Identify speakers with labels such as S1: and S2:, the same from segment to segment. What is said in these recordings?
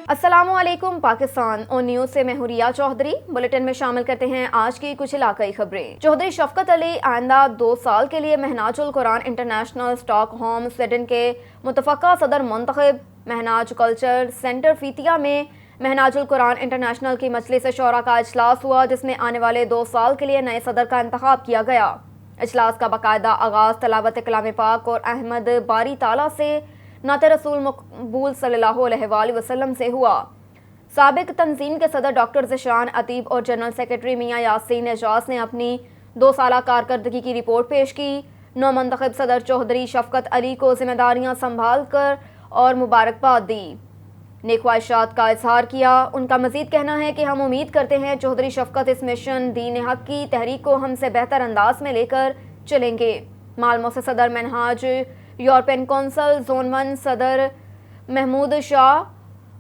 S1: السلام علیکم پاکستان اور نیوز سے میں ہوں ریا چودھری۔ بلیٹن میں شامل کرتے ہیں آج کی کچھ علاقائی خبریں۔ چودھری شفقت علی آئندہ 2 سال کے لیے مہناج القرآن انٹرنیشنل اسٹاک ہوم سویڈن کے متفقہ صدر منتخب۔ مہناج کلچر سینٹر فیتیا میں مہناج القرآن انٹرنیشنل کی مجلس شورا کا اجلاس ہوا، جس میں آنے والے 2 سال کے لیے نئے صدر کا انتخاب کیا گیا۔ اجلاس کا باقاعدہ آغاز تلاوت کلام پاک اور احمد باری تعالیٰ سے نعت رسول مقبول صلی اللہ علیہ وآلہ وسلم سے ہوا۔ سابق تنظیم کے صدر ڈاکٹر ذیشان عتیب اور جنرل سیکرٹری میاں یاسین اعجاز نے اپنی 2 سالہ کارکردگی کی رپورٹ پیش کی۔ نو منتخب صدر چودھری شفقت علی کو ذمہ داریاں سنبھال کر اور مبارکباد دی، نیک خواہشات کا اظہار کیا۔ ان کا مزید کہنا ہے کہ ہم امید کرتے ہیں چودھری شفقت اس مشن دین حق کی تحریک کو ہم سے بہتر انداز میں لے کر چلیں گے۔ مالمو سے صدر منہاج یورپین کونسل زون 1 صدر محمود شاہ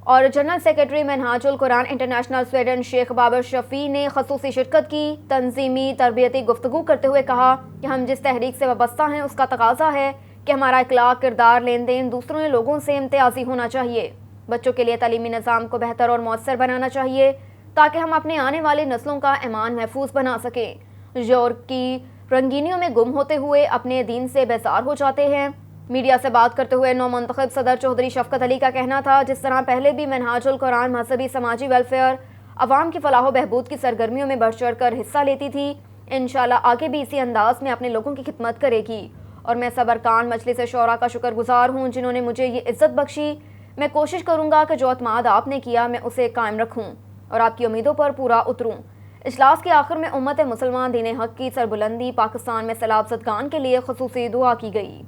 S1: اور جنرل سیکرٹری منہاج القرآن انٹرنیشنل سویڈن شیخ بابر شفیع نے خصوصی شرکت کی۔ تنظیمی تربیتی گفتگو کرتے ہوئے کہا کہ ہم جس تحریک سے وابستہ ہیں اس کا تقاضا ہے کہ ہمارا اخلاق، کردار، لین دین دوسروں لوگوں سے امتیازی ہونا چاہیے۔ بچوں کے لیے تعلیمی نظام کو بہتر اور مؤثر بنانا چاہیے تاکہ ہم اپنے آنے والی نسلوں کا ایمان محفوظ بنا سکیں۔ یورپ کی رنگینیوں میں گم ہوتے ہوئے اپنے دین سے بیزار ہو جاتے ہیں۔ میڈیا سے بات کرتے ہوئے نو منتخب صدر چودھری شفقت علی کا کہنا تھا جس طرح پہلے بھی منہاج القرآن مذہبی سماجی ویلفیئر، عوام کی فلاح و بہبود کی سرگرمیوں میں بڑھ چڑھ کر حصہ لیتی تھی، انشاءاللہ آگے بھی اسی انداز میں اپنے لوگوں کی خدمت کرے گی، اور میں صبرکان مجلس شورا کا شکر گزار ہوں جنہوں نے مجھے یہ عزت بخشی۔ میں کوشش کروں گا کہ جو اعتماد آپ نے کیا میں اسے قائم رکھوں اور آپ کی امیدوں پر پورا اتروں۔ اجلاس کے آخر میں امت مسلمان دین حق کی سربلندی، پاکستان میں سیلاب زدگان کے لیے خصوصی دعا کی گئی۔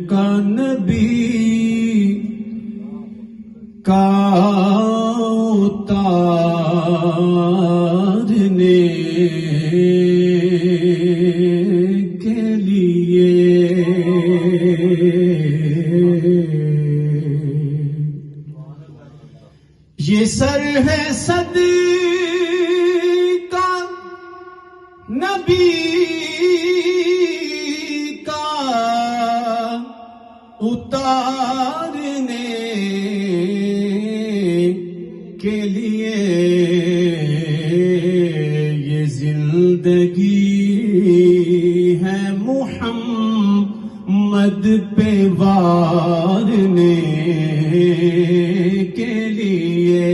S2: کا نبی کا اتارنے کے لیے یہ سر ہے صدی کا نبی کا اتارنے کے لیے، یہ زندگی ہے محمد پہ وارنے کے لیے،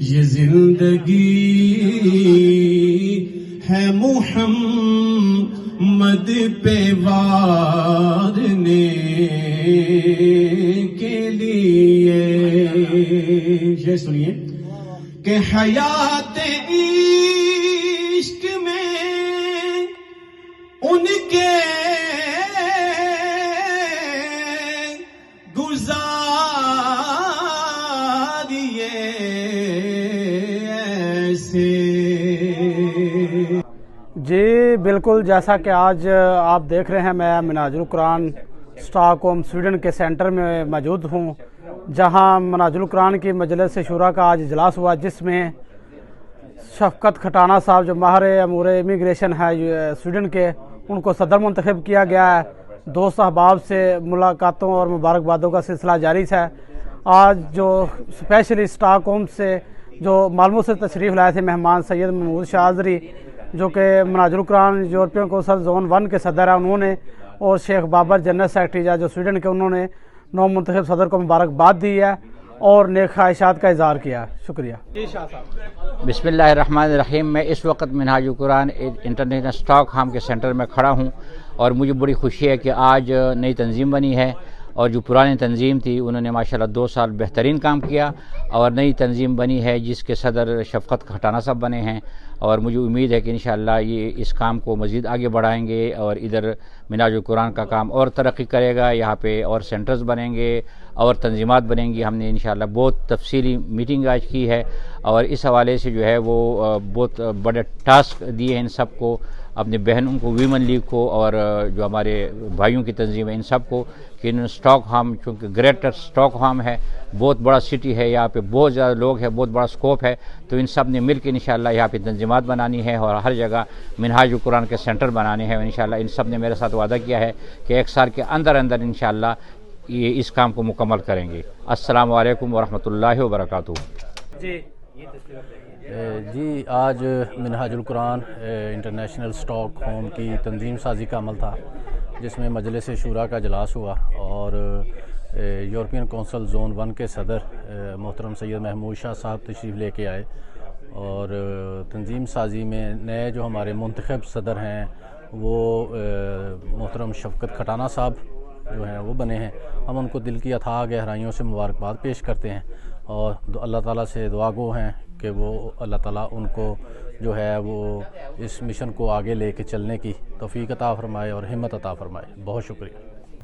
S2: یہ زندگی ہے محمد پہ وارنے کے لیے۔ یہ سنیے کہ حیات عشق میں ان کے گزاریے ایسے۔
S3: جی بالکل، جیسا کہ آج آپ دیکھ رہے ہیں میں مہناج القرآن اسٹاک ہوم سویڈن کے سینٹر میں موجود ہوں، جہاں مہناج القرآن کی مجلس شورا کا آج اجلاس ہوا، جس میں شفقت کھٹانہ صاحب جو ماہر امور امیگریشن ہے سویڈن کے، ان کو صدر منتخب کیا گیا ہے۔ دوست احباب سے ملاقاتوں اور مبارکبادوں کا سلسلہ جاری ہے۔ آج جو اسپیشلی اسٹاک ہوم سے جو مالمو سے تشریف لائے تھے مہمان سید محمود شاذری، جو کہ مہناج القرآن یورپین کونسل زون 1 کے صدر ہیں، انہوں نے، اور شیخ بابر جنرل سیکرٹری جو سویڈن کے، انہوں نے نو منتخب صدر کو مبارکباد دی ہے اور نیک خواہشات کا اظہار کیا۔ شکریہ۔
S4: بسم اللہ الرحمن الرحیم۔ میں اس وقت مہناج القرآن انٹرنیشنل اسٹاک ہوم کے سینٹر میں کھڑا ہوں، اور مجھے بڑی خوشی ہے کہ آج نئی تنظیم بنی ہے، اور جو پرانی تنظیم تھی انہوں نے ماشاءاللہ 2 سال بہترین کام کیا، اور نئی تنظیم بنی ہے جس کے صدر شفقت کھٹانہ صاحب بنے ہیں، اور مجھے امید ہے کہ انشاءاللہ یہ اس کام کو مزید آگے بڑھائیں گے، اور ادھر مہناج القرآن کا کام اور ترقی کرے گا، یہاں پہ اور سینٹرز بنیں گے اور تنظیمات بنیں گی۔ ہم نے انشاءاللہ بہت تفصیلی میٹنگ آج کی ہے، اور اس حوالے سے جو ہے وہ بہت بڑے ٹاسک دیے ہیں ان سب کو، اپنے بہنوں کو، ویمن لیگ کو، اور جو ہمارے بھائیوں کی تنظیم ہے ان سب کو، کہ ان اسٹاک ہوم چونکہ گریٹر اسٹاک ہوم ہے، بہت بڑا سٹی ہے، یہاں پہ بہت زیادہ لوگ ہیں، بہت بڑا اسکوپ ہے، تو ان سب نے مل کے انشاءاللہ یہاں پہ تنظیمات بنانی ہے، اور ہر جگہ مہناج القرآن کے سینٹر بنانے ہیں۔ انشاءاللہ ان سب نے میرے ساتھ وعدہ کیا ہے کہ 1 سال کے اندر انشاءاللہ ये इस काम को मुकम्मल करेंगे। अस्सलाम वालेकुम वरहमतुल्लाहि वबरकातुहू।
S5: जी, आज Minhajul Quran international stock home की तंजीम साजी का अमल था, जिसमें मजलिस शूरा का इजलास हुआ और यूरोपियन कौंसिल ज़ोन 1 के सदर मोहतरम सैयद महमूद शाह साहब तशरीफ़ लेके आए और तंजीम साजी में नए जो हमारे मुंतखब सदर हैं वो मोहतरम शफ़क़त खटाना साहब जो हैं वो बने हैं। हम उनको दिल की अथाह गहराइयों से मुबारकबाद पेश करते हैं और अल्लाह ताला से दुआ गो हैं कि वो अल्लाह ताला उनको जो है वो इस मिशन को आगे लेके चलने की तौफीक अता फरमाए और हिम्मत अता फरमाए। बहुत शुक्रिया।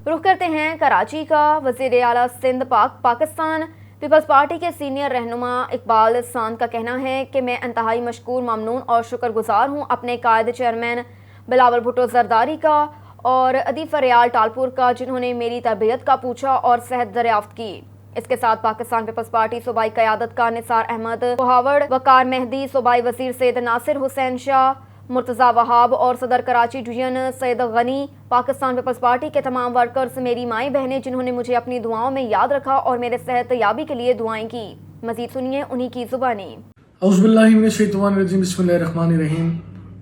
S1: रुख करते हैं कराची का। वज़ीर आला सिंध पाकिस्तान पीपल्स पार्टी के सीनियर रहनुमा इकबाल सांद का कहना है कि मैं इंतहाई मशकूर, ममनून और शुक्रगुजार हूँ अपने कायद चेयरमैन बिलावल भुट्टो जरदारी का और अदीफ रियाल टालपुर का, जिन्होंने मेरी तरबियत का पूछा और सेहत दरियाफ्त की। इसके साथ पाकिस्तान पीपल्स पार्टी सूबाई क़यादत का निसार अहमद कोहावड़, वकार मेहदी, सूबाई वज़ीर सैयद नासिर हुसैन शाह, मुर्तज़ा वहाब और सदर Karachi division Syed Ghani, Pakistan Peoples Party के तमाम वर्कर्स, मेरी माएँ बहनें जिन्होंने मुझे अपनी दुआओं में याद रखा और मेरे सेहत याबी के लिए दुआएं की। मज़ीद सुनिए उन्हीं की ज़ुबानी।
S6: औज़ुबिल्लाहि मिनश्शैतानिर्रजीम, बिस्मिल्लाहिर्रहमानिर्रहीम।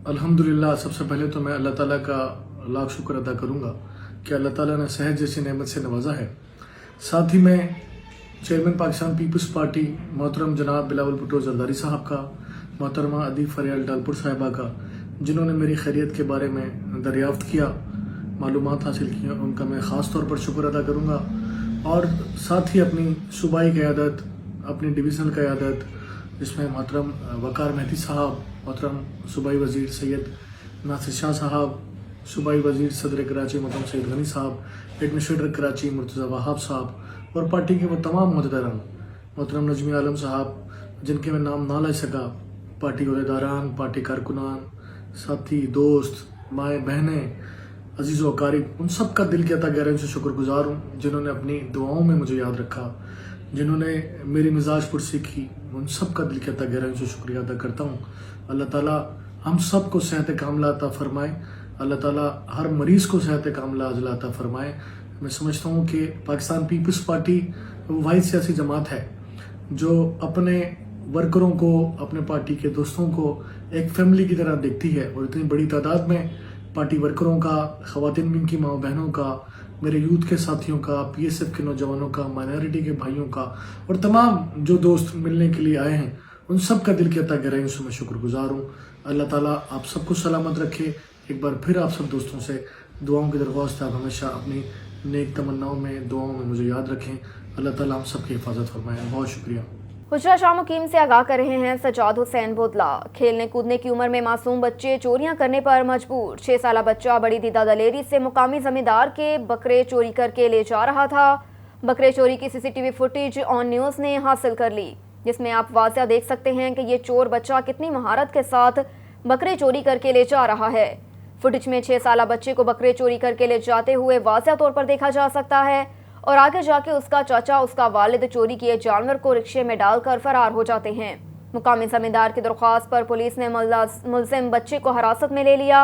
S6: अल्हम्दुलिल्लाह, सबसे पहले तो मैं अल्लाह ताला का लाख शुक्र अदा करूँगा कि अल्लाह ताला ने सेहत जैसी नेमत से नवाजा है। साथ ही मैं चेयरमैन पाकिस्तान पीपल्स पार्टी मोहतरम जनाब बिलावल भुट्टो जरदारी साहब का, मोहतरमा अदीफ रियाल टालपुर साहिबा का, जिन्होंने मेरी खैरियत के बारे में दरियाफ्त किया, मालूमात हासिल किया, उनका मैं ख़ास तौर पर शुक्र अदा करूँगा। और साथ ही अपनी सूबाई क़यादत, अपनी डिवीज़नल क़यादत, जिसमें मोहतरम वकार मेहदी साहब, मोहतरम सूबाई वज़ीर सैयद नासिर शाह साहब, सूबाई वज़ीर सदर कराची मोहतरम सैयद गनी साहब, एडमिनिस्ट्रेटर कराची मुर्तज़ा वहाब साहब और पार्टी के वो तमाम मुहतरम, मोहतरम नजमी आलम साहब, जिनके मैं नाम ना ले सका, पार्टी अहदेदारान, पार्टी कारकुनान, साथी, दोस्त, माएँ बहनें, अजीज़ व अकारिब, उन सब का दिल की अता गहराइयों से शुक्रगुजार हूँ जिन्होंने अपनी दुआओं में मुझे याद रखा, जिन्होंने मेरी मिजाज पुरसी की, उन सब का दिल की अता गहराइयों से शुक्रिया अदा करता हूँ। अल्लाह ताला हम सब को सेहत कामला अता फरमाए, अल्लाह ताला हर मरीज़ को सेहत कामला अजला अता फरमाए। मैं समझता हूँ कि पाकिस्तान पीपल्स पार्टी वो वाहिद सियासी जमात है जो अपने वर्करों को, अपने पार्टी के दोस्तों को एक फैमिली की तरह देखती है और इतनी बड़ी तादाद में पार्टी वर्करों का, ख़वातीन की माँ बहनों का, मेरे यूथ के साथियों का, PSF के नौजवानों का, माइनॉरिटी के भाइयों का और तमाम जो दोस्त मिलने के लिए आए हैं, उन सब का दिल की अता गहराइयों से मैं शुक्रगुजार हूँ। अल्लाह ताला आप सबको सलामत रखे। एक बार फिर आप सब दोस्तों से दुआओं की दरख्वास्त है, आप हमेशा अपनी नेक तमन्नाओं में, दुआओं में मुझे याद रखें। अल्लाह ताला हम सब की हिफाजत फरमाए। बहुत शुक्रिया।
S1: हुजरा शाह मुकीम से आगाह कर रहे हैं सजाद हुसैन बोदला। खेलने कूदने की उम्र में मासूम बच्चे चोरियां करने पर मजबूर। 6 साला बच्चा बड़ी दीदा दलेरी से मुकामी जमींदार के बकरे चोरी करके ले जा रहा था। बकरे चोरी की CCTV फुटेज ऑन न्यूज़ ने हासिल कर ली, जिसमें आप वाज़िया देख सकते हैं कि ये चोर बच्चा कितनी महारत के साथ बकरे चोरी करके ले जा रहा है। फुटेज में 6 साला बच्चे को बकरे चोरी करके ले जाते हुए वाज़िया तौर पर देखा जा सकता है और आगे जाके उसका चाचा, उसका वालिद चोरी किए जानवर को रिक्शे में डालकर फरार हो जाते हैं। मुकामी जमींदार की दरख्वास्त पर पुलिस ने मुलजिम बच्चे को हिरासत में ले लिया।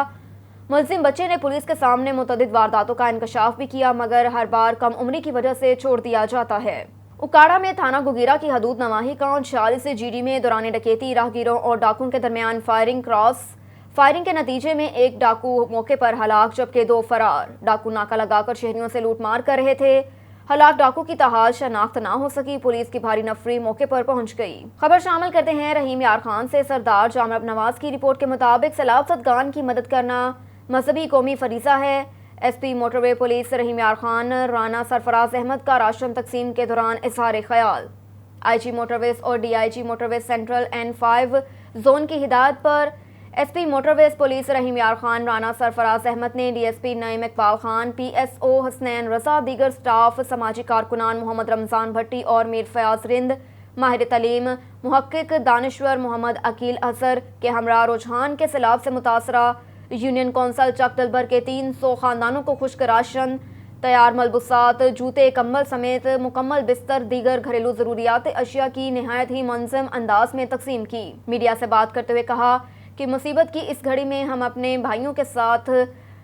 S1: मुलजिम बच्चे ने पुलिस के सामने मुतअद्दिद वारदातों का इंकशाफ भी किया, मगर हर बार कम उम्री की वजह से छोड़ दिया जाता है। उकाड़ा में थाना गुगीरा की हदूद नवाही गाँव 46 GD में दौरान डकैती राहगीरों और डाकुओं के दरमियान फायरिंग के नतीजे में एक डाकू मौके पर हलाक, जबकि 2 फरार। डाकू नाका लगाकर शहरियों से लूट मार कर रहे थे। हलाक डाकू की तहाल शनाख्त ना हो सकी। पुलिस की भारी नफरी मौके पर पहुंच गई। खबर शामिल करते हैं रहीम यार खान से। सरदार जामिर नवाज की रिपोर्ट के मुताबिक सैलाब ज़दगान की मदद करना मजहबी कौमी फरीज़ा है। SP मोटरवे पुलिस रहीम यार खान राना सरफराज अहमद का राशन तकसीम के दौरान इजहार ख्याल। IG मोटरवेज और DIG motorways central N5 zone की हिदायत पर SP मोटरवेज पुलिस रहीम यार खान, राना सरफराज अहमद ने DSP नईम इकबाल खान, PSO हसनैन रजा, दीगर स्टाफ, समाजी कारकुनान मोहम्मद रमजान भट्टी और मीर फयाज रिंद, माहिर तलीम मुहक्किक दानिश्वर मोहम्मद अकील अजहर के हमरा रुझान के सैलाब से मुतासरा यूनियन कौंसल चक दलबर के 300 खानदानों को खुश्क राशन, तैयार मलबूसात, जूते, कंबल समेत मुकम्मल बिस्तर, दीगर घरेलू ज़रूरियात अशिया की नहायत ही मुनज़्ज़म अंदाज में तकसीम की। मीडिया से बात करते हुए कहा कि मुसीबत की इस घड़ी में हम अपने भाइयों के साथ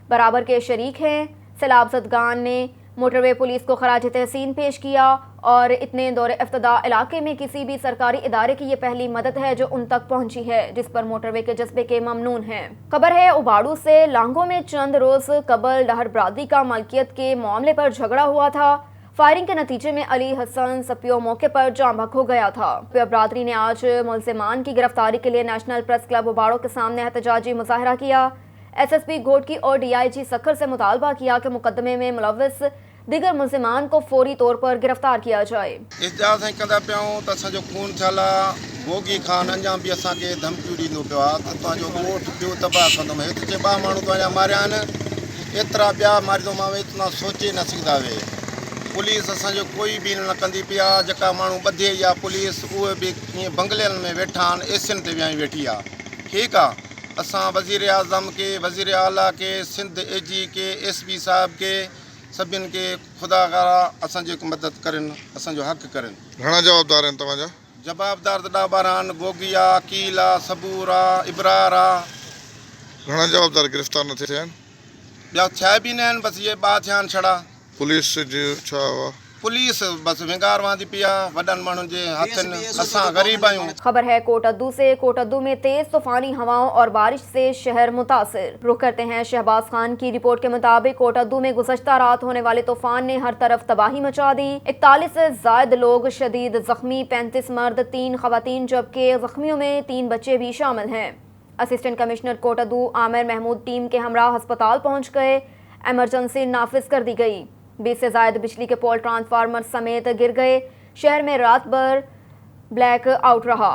S1: बराबर के शरीक हैं। सैलाब ज़दगान ने موٹر وے پولیس کو خراج تحسین پیش کیا اور اتنے دور افتدا علاقے میں کسی بھی سرکاری ادارے کی یہ پہلی مدد ہے جو ان تک پہنچی ہے، جس پر موٹر وے کے جذبے کے ممنون ہیں۔ خبر ہے اوباڑو سے لانگوں میں چند روز قبل ڈہر برادری کا ملکیت کے معاملے پر جھگڑا ہوا تھا۔ فائرنگ کے نتیجے میں علی حسن سپیو موقع پر جاں بحق ہو گیا تھا۔ سپیو برادری نے آج ملزمان کی گرفتاری کے لیے نیشنل پریس کلب اوباڑو کے سامنے احتجاجی مظاہرہ کیا۔ ایس ایس پی گھوٹکی اور ڈی آئی جی سکھر سے مطالبہ کیا کہ مقدمے میں ملوث دیگر ملزمان کو فوری طور پر گرفتار کیا جائے۔
S7: احتجاج کندا پیوں تو اساں جو خون چھالا گوگی خان انجام بھی اساں کے دھمکیوں ॾींदो पियो आहे त जो वोट पियो तबाह कंदो मैं हिते ॿ माण्हू तुंहिंजा मारिया आहिनि, एतिरा ॿिया मारींदोमांव इतना सोचे न सघंदा हुए। पुलिस असांजो कोई बि न कंदी पई आहे। जेका माण्हू ॿधे या पुलिस उहे बि ईअं बंगलियुनि में वेठा आहिनि, एसियुनि ते वियाई वेठी आहे। ठीकु आहे, असां वज़ीर आज़म के, वज़ीर आला के, सिंध एजी के, SP साहब के, सभिनि खे ख़ुदा खां असांजी मदद करनि, असांजो हक़ करनि।
S8: घणा जवाबदार आहिनि तव्हांजा?
S7: जवाबदार त 10-12 आहिनि। गोगी आहे, कील आहे, सबूर आहे, इब्रार आहे।
S8: घणा जवाबदार गिरफ़्तार न थिया आहिनि?
S7: ॿिया थिया बि न आहिनि, बसि इहे 2 थिया आहिनि छड़ा।
S8: पुलिस जो छा हुआ?
S7: पुलिस बसि विंगार वांदी पई आहे वॾनि माण्हुनि जे हथनि। असां ग़रीब आहियूं।
S1: खबर है कोटद्दू से। कोटद्दू में तेज तूफानी हवाओं और बारिश से शहर मुतासिर। रुख करते हैं शहबाज खान की रिपोर्ट के मुताबिक कोटद्दू में गुज़श्ता रात होने वाले तूफान ने हर तरफ तबाही मचा दी। 41 से ज़ायद लोग शदीद जख्मी, 35 मर्द, 3 खवातीन, जबकि जख्मियों में 3 बच्चे भी शामिल हैं। Assistant commissioner Kotaddu Amir Mahmood team के हमरा अस्पताल पहुँच गए। एमरजेंसी नाफिज कर दी गई। 20 से ज़ायद बिजली के पोल ट्रांसफार्मर समेत गिर गए। शहर में रात भर ब्लैक आउट रहा।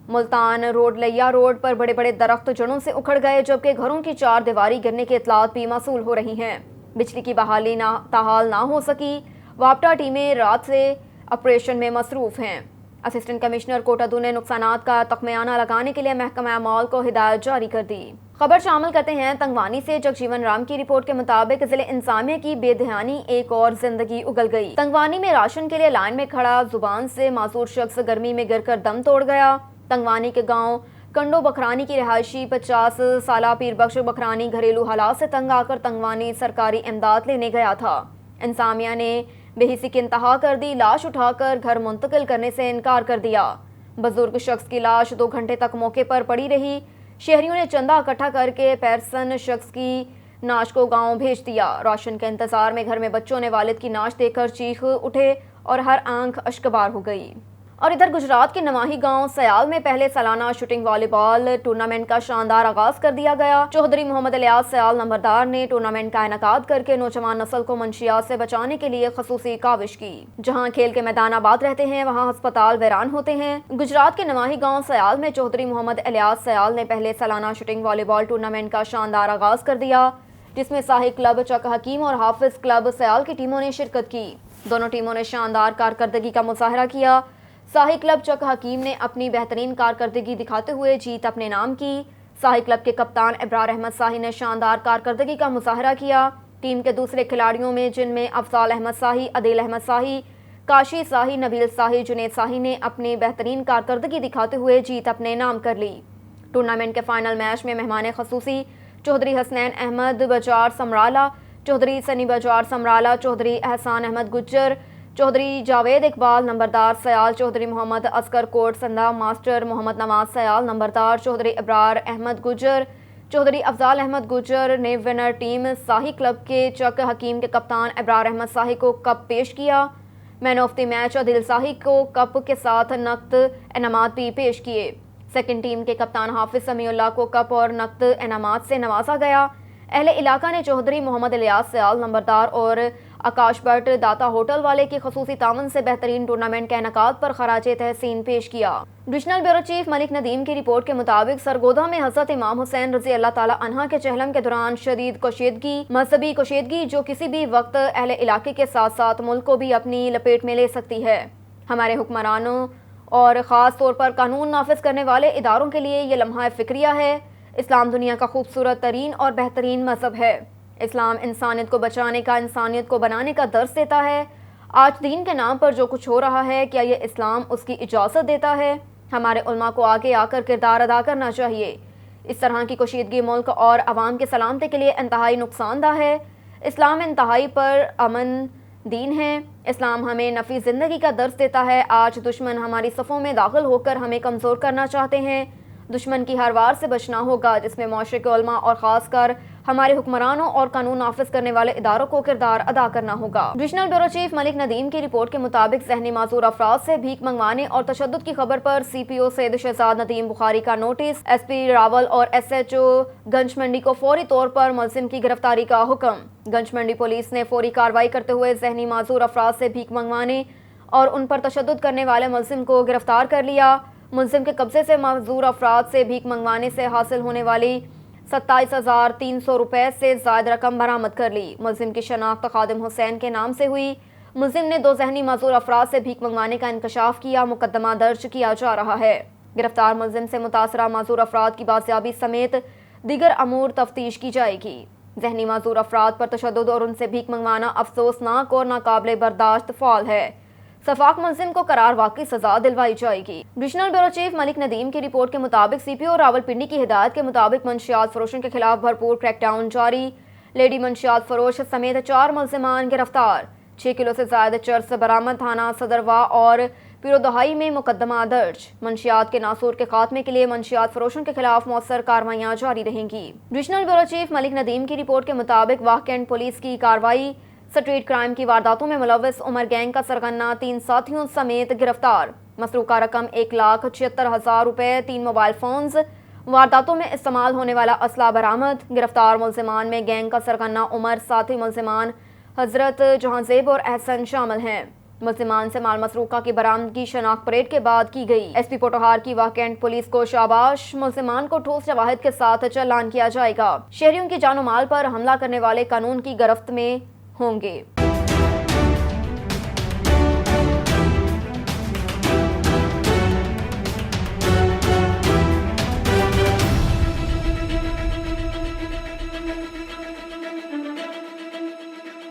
S1: मुल्तान रोड, लिया रोड पर बड़े बड़े दरख्त जड़ों से उखड़ गए, जबकि घरों की 4 दीवारी गिरने की इतलात भी मौसूल हो रही हैं। बिजली की बहाली ताहाल ना हो सकी। वापटा टीमें रात से ऑपरेशन में मसरूफ़ हैं। असिस्टेंट कमिश्नर कोटद्दू ने नुकसानात का तख्मियाना लगाने के लिए महकमा माल को हिदायत जारी कर दी। खबर शामिल करते हैं तंगवानी से। जगजीवन राम की रिपोर्ट के मुताबिक जिले इंसामिया की बेध्यानी एक और जिंदगी उगल गई। तंगवानी में राशन के लिए लाइन में खड़ा जुबान से मासूर शख्स गर्मी में गिरकर दम तोड़ गया। तंगवानी के गांव कंडो बखरानी की रिहायशी 50 साला पीरबख्श बखरानी घरेलू हालात से तंग आकर तंगवानी सरकारी इमदाद लेने गया था। इंसामिया ने बेहिसी की इंतहा कर दी। लाश उठाकर घर मुंतकिल करने से इनकार कर दिया। बुजुर्ग शख्स की लाश 2 घंटे तक मौके पर पड़ी रही। शहरियों ने चंदा इकट्ठा करके पैरसन शख्स की नाश को गांव भेज दिया। राशन के इंतजार में घर में बच्चों ने वालिद की नाश देखकर चीख उठे और हर आंख अश्कबार हो गई। और इधर गुजरात के नवाही गांव सयाल में पहले सालाना शूटिंग वॉलीबॉल टूर्नामेंट का शानदार आगाज कर दिया गया। चौधरी मोहम्मद इलियास सयाल नंबरदार ने टूर्नामेंट का इनेकाद करके नौजवान नस्ल को मंशियात से बचाने के लिए खसूसी काविश की। जहां खेल के मैदान आबाद रहते हैं, वहां अस्पताल वीरान होते हैं। गुजरात के नवाही गांव सयाल में चौधरी मोहम्मद इलियास सयाल ने पहले सालाना शूटिंग वॉलीबॉल टूर्नामेंट का शानदार आगाज कर दिया, जिसमें साहिब क्लब चक हकीम और हाफिज क्लब सयाल की टीमों ने शिरकत की। दोनों टीमों ने शानदार कारकर्दगी का मुजाहरा किया। साही क्लब चक हकीम ने अपनी बेहतरीन कारकर्दगी दिखाते हुए जीत अपने नाम की। साही क्लब के कप्तान इब्रार अहमद साही ने शानदार कारकर्दगी का मुजाहरा किया। टीम के दूसरे खिलाड़ियों में जिनमें अफजाल अहमद साही, अदील अहमद साही, काशी साही, नबील साही, जुनेद साही ने अपनी बेहतरीन कारकर्दगी दिखाते हुए जीत अपने नाम कर ली। टूर्नामेंट के फाइनल मैच में मेहमान खसूसी चौधरी हसनैन अहमद बजार समराला, चौधरी सनी बजार समराला, चौधरी एहसान अहमद गुज्जर, चौधरी जावेद इकबाल नंबरदार सयाल, चौधरी मोहम्मद असकर कोट संदा, मास्टर मोहम्मद नवाज सयाल नंबरदार, चौधरी इब्रार अहमद गुज्जर, चौधरी अफजाल अहमद गुज्जर ने विनर टीम साही क्लब के चक हकीम के कप्तान इब्रार अहमद साही को कप पेश किया। Man of the match Adil Sahi को कप के साथ नकद इनामात भी पेश किए। सेकंड टीम के कप्तान हाफिज समीउल्लाह को कप और नकद इनामात से नवाजा गया। अहले इलाका ने चौधरी मोहम्मद इलियास सयाल नंबरदार और आकाश भट्ट दाता होटल वाले की खसूसी तावन से बेहतरीन टूर्नामेंट के इनेकाद पर खराजे तहसीन पेश किया। Divisional bureau chief Malik Nadeem की रिपोर्ट के मुताबिक सरगोदा में हज़रत इमाम हुसैन रज़ी अल्लाह ताला अन्हा के चहलम के दौरान शदीद कशीदगी, मजहबी कशीदगी जो किसी भी वक्त अहले इलाके के साथ साथ मुल्क को भी अपनी लपेट में ले सकती है। हमारे हुक्मरानों और ख़ास तौर पर कानून नाफिज करने वाले इदारों के लिए ये लम्हा फ़िक्रिया है। इस्लाम दुनिया का खूबसूरत तरीन और बेहतरीन मजहब है। इस्लाम इंसानियत को बचाने का, इंसानियत को बनाने का दर्स देता है। आज दीन के नाम पर जो कुछ हो रहा है, क्या ये इस्लाम उसकी इजाज़त देता है? हमारे उलमा को आगे आकर किरदार अदा करना चाहिए। इस तरह की कशीदगी मुल्क और अवाम के सलामती के लिए इंतहाई नुकसानदा है। इस्लाम इंतहाई पर अमन دین ہے۔ اسلام ہمیں نفی زندگی کا درس دیتا ہے۔ آج دشمن ہماری صفوں میں داخل ہو کر ہمیں کمزور کرنا چاہتے ہیں۔ دشمن کی ہر وار سے بچنا ہوگا، جس میں معاشرے کے علماء اور خاص کر ہمارے حکمرانوں اور قانون نافذ کرنے والے اداروں کو کردار ادا کرنا ہوگا۔ ڈویژنل بیورو چیف ملک ندیم کی رپورٹ کے مطابق ذہنی معذور افراد سے بھیک منگوانے اور تشدد کی خبر پر سی پی او سید شہزاد ندیم بخاری کا نوٹس، ایس پی راول اور ایس ایچ او گنج منڈی کو فوری طور پر ملزم کی گرفتاری کا حکم۔ گنج منڈی پولیس نے فوری کارروائی کرتے ہوئے ذہنی معذور افراد سے بھیک منگوانے اور ان پر تشدد کرنے والے ملزم کو گرفتار کر لیا۔ ملزم کے قبضے سے معذور افراد سے بھیک منگوانے سے حاصل ہونے والی 27,300 روپے سے زائد رقم برآمد کر لی۔ ملزم کی شناخت خادم حسین کے نام سے ہوئی۔ ملزم نے 2 ذہنی معذور افراد سے بھیک منگوانے کا انکشاف کیا۔ مقدمہ درج کیا جا رہا ہے۔ گرفتار ملزم سے متاثرہ معذور افراد کی بازیابی سمیت دیگر امور تفتیش کی جائے گی۔ ذہنی معذور افراد پر تشدد اور ان سے بھیک منگوانا افسوسناک اور ناقابل برداشت فعل ہے۔ سفاق ملزم کو قرار واقعی سزا دلوائی جائے گی۔ ڈویژنل بیورو چیف ملک ندیم کی رپورٹ کے مطابق سی پی او راول پنڈی کی ہدایت کے مطابق منشیات فروشوں کے خلاف بھرپور کریک ڈاؤن جاری۔ لیڈی منشیات فروش سمیت 4 ملزمان گرفتار۔ 6 کلو سے زائد چرس برآمد۔ تھانہ صدروا اور پیرو دہائی میں مقدمہ درج۔ منشیات کے ناصور کے خاتمے کے لیے منشیات فروشوں کے خلاف مؤثر کارروائیاں جاری رہیں گی۔ ڈویژنل بیورو چیف ملک ندیم کی رپورٹ کے مطابق واہ کینٹ پولیس کی کارروائی، سٹریٹ کرائم کی وارداتوں میں ملوث عمر گینگ کا سرغنہ 3 ساتھیوں سمیت گرفتار۔ مسروقہ رقم 1,76,000 روپے، 3 موبائل فونز۔ وارداتوں میں استعمال ہونے والا اسلحہ برآمد۔ گرفتار ملزمان میں گینگ کا سرغنہ عمر، ساتھی ملزمان حضرت، جہانزیب اور احسن شامل ہیں۔ ملزمان سے مال مسروقہ کی برآمدگی شناخت پریڈ کے بعد کی گئی۔ ایس پی پوٹوہار کی واہ کینٹ پولیس کو شاباش۔ ملزمان کو ٹھوس شواہد کے ساتھ چالان کیا جائے گا۔ شہریوں کی جان و مال پر حملہ کرنے والے قانون کی گرفت میں ہوں گے۔